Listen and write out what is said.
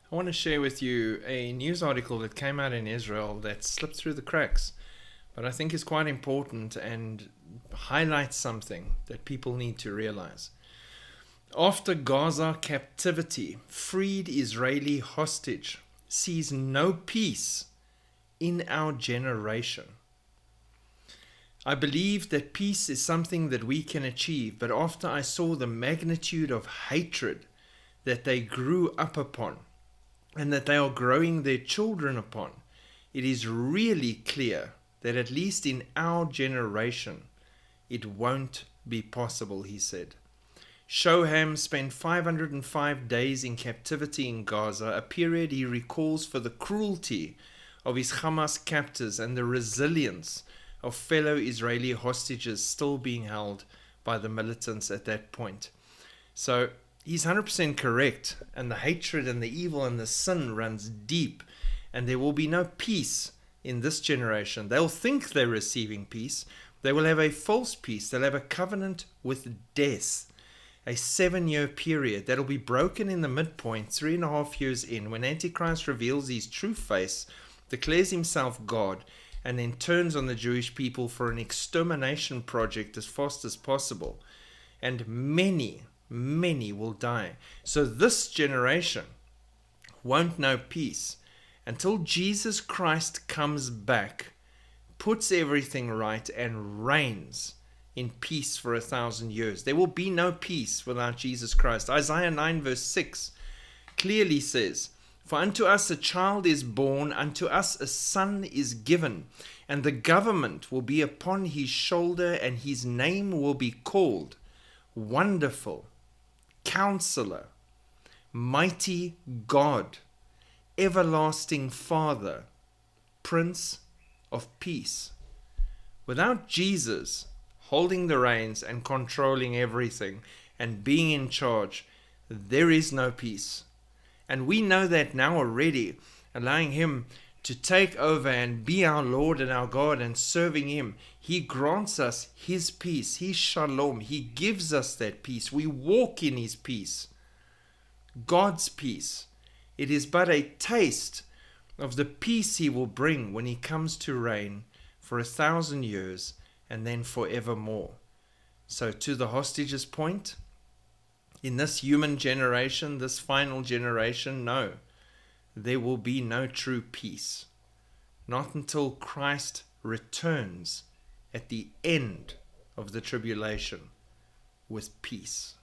I want to share with you a news article that came out in Israel that slipped through the cracks, but I think is quite important and highlights something that people need to realize. After Gaza captivity, freed Israeli hostage sees no peace in our generation. I believe that peace is something that we can achieve, but after I saw the magnitude of hatred that they grew up upon and that they are growing their children upon, it is really clear that at least in our generation, it won't be possible, he said. J.C.O.M.E.S spent 505 days in captivity in Gaza, a period he recalls for the cruelty of his Hamas captors and the resilience of fellow Israeli hostages still being held by the militants at that point. So he's 100% correct, and the hatred and the evil and the sin runs deep, and there will be no peace in this generation. They'll think they're receiving peace. They will have a false peace. They'll have a covenant with death, a 7-year period that'll be broken in the midpoint, 3.5 years in, when Antichrist reveals his true face, declares himself God, and then turns on the Jewish people for an extermination project as fast as possible. And many will die. So this generation won't know peace until Jesus Christ comes back, puts everything right, and reigns in peace for 1,000 years. There will be no peace without Jesus Christ. Isaiah 9 verse 6 clearly says, "For unto us a child is born, unto us a son is given, and the government will be upon his shoulder, and his name will be called Wonderful, Counselor, Mighty God, Everlasting Father, Prince of Peace." Without Jesus holding the reins and controlling everything and being in charge, there is no peace. And we know that now already, allowing him to take over and be our Lord and our God and serving him. He grants us his peace, his shalom. He gives us that peace. We walk in his peace, God's peace. It is but a taste of the peace he will bring when he comes to reign for 1,000 years and then forevermore. So to the hostages point, in this human generation, this final generation, no, there will be no true peace. Not until Christ returns at the end of the tribulation with peace.